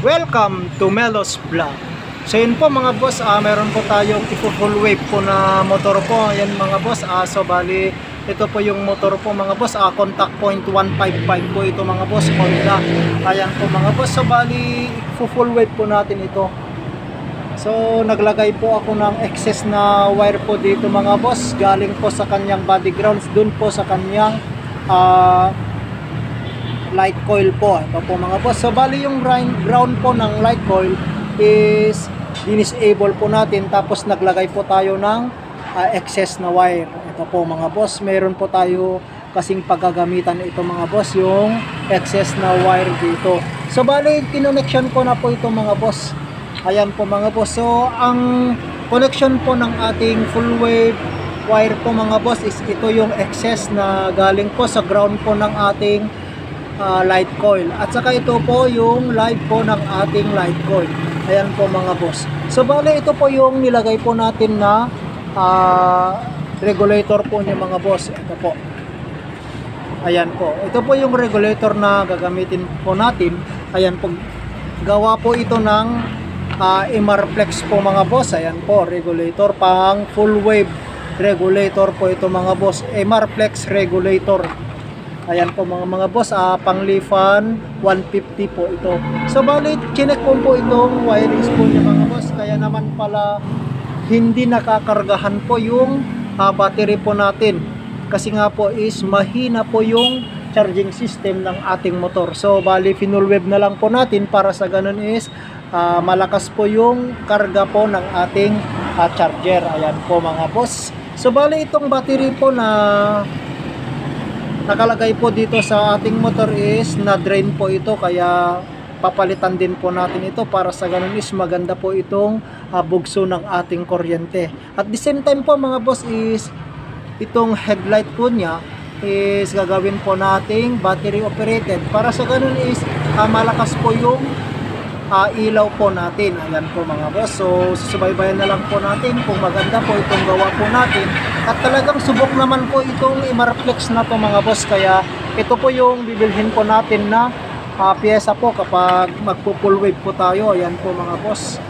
Welcome to Melos Vlog. So yun po mga boss, meron po tayong full wave po na motor po. Ayan mga boss, so bali ito po yung motor po mga boss, contact point 155 po ito mga boss, Honda. Ayan po mga boss, so bali full wave po natin ito. So naglagay po ako ng excess na wire po dito mga boss, galing po sa kanyang body grounds, dun po sa kanyang light coil po. Ito po mga boss, so bali yung ground po ng light coil is dinisable po natin, tapos naglagay po tayo ng excess na wire. Ito po mga boss, meron po tayo kasing paggagamitan ito mga boss, yung excess na wire dito. So bali kinoneksyon ko na po ito mga boss. Ayan po mga boss, so ang connection po ng ating full wave wire po mga boss is ito yung excess na galing po sa ground po ng ating light coil, at saka ito po yung live po ng ating light coil. Ayan po mga boss, so bale ito po yung nilagay po natin na regulator po niya mga boss. Ito po, ayan po, ito po yung regulator na gagamitin po natin. Ayan po, gawa po ito ng Emarflex po mga boss. Ayan po, regulator pang full wave regulator po ito mga boss, Emarflex regulator. Ayan po mga boss, panglifan 150 po ito. So bali chinek ko po itong wirings po niya mga boss, kaya naman pala hindi nakakargahan po yung battery po natin, kasi nga po is mahina po yung charging system ng ating motor. So bali full wave na lang po natin para sa ganun is malakas po yung karga po ng ating charger. Ayan po mga boss, so bali itong battery po na nakalagay po dito sa ating motor is na drain po ito, kaya papalitan din po natin ito para sa ganun is maganda po itong bugso ng ating kuryente. At the same time po mga boss is itong headlight po niya is gagawin po nating battery operated para sa ganun is malakas po yung ilaw po natin. Ayan po mga boss, so susubaybayan na lang po natin kung maganda po itong gawa po natin. At talagang subok naman po itong Emarflex na to mga boss, kaya ito po yung bibilhin po natin na pyesa po kapag magpo full wave po tayo. Ayan po mga boss,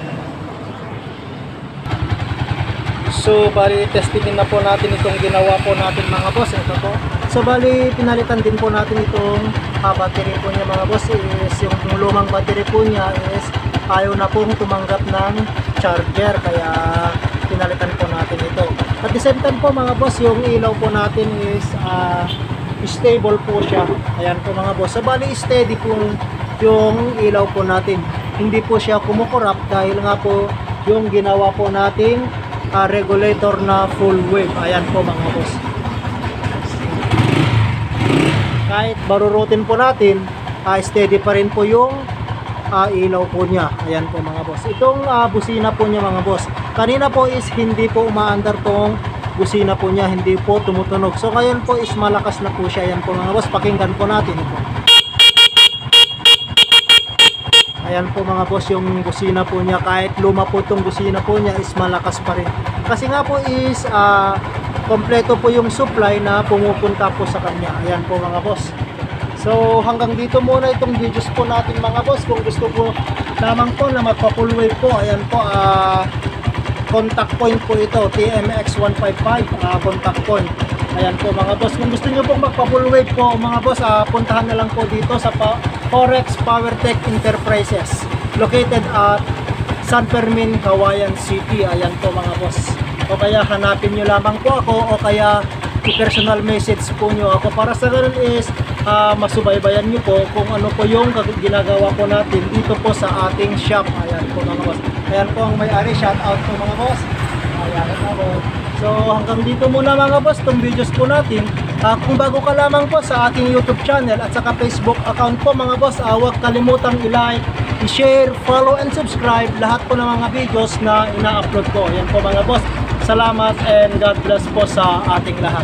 so bali testingin na po natin itong ginawa po natin mga boss. Ito po, so bali pinalitan din po natin itong battery po niya mga boss, is yung lumang battery po niya is ayaw na pong tumanggap ng charger, kaya pinalitan po natin ito. At the same time po mga boss, yung ilaw po natin is stable po siya. Ayan po mga boss, so bali steady po yung ilaw po natin, hindi po siya kumukurap dahil nga po yung ginawa po nating regulator na full wave. Ayan po mga boss, kahit barurutin po natin, steady pa rin po yung ilaw po niya. Ayan po mga boss, itong busina po niya mga boss, kanina po is hindi po umaandar tong busina po niya, hindi po tumutunog. So ngayon po is malakas na po siya. Ayan po mga boss, pakinggan po natin ito. Ayan po mga boss, yung busina po niya, kahit luma po itong busina po niya is malakas pa rin, kasi nga po is kompleto po yung supply na pumupunta po sa kanya. Ayan po mga boss, so hanggang dito muna itong videos po natin mga boss. Kung gusto po lamang po na magpa full wave po, ayan po, contact point po ito, TMX 155 contact point. Ayan po mga boss, kung gusto nyo pong magpa full wave po mga boss, puntahan na lang po dito sa Forex Powertech Enterprises, located at San Fermin, Cagayan City. Ayan po mga boss, o kaya hanapin nyo lamang po ako, o kaya i-personal message po nyo ako para sa ganun is masubaybayan nyo po kung ano po yung ginagawa po natin dito po sa ating shop. Ayan po mga boss, ayan po ang may-ari, shout out po mga boss. Ayan po, so hanggang dito muna mga boss itong videos po natin. Kung bago ka lamang po sa ating YouTube channel at saka Facebook account po mga boss, huwag kalimutang i-like, i-share, follow and subscribe lahat po ng mga videos na ina-upload ko. Ayan po mga boss, salamat and God bless po sa ating lahat.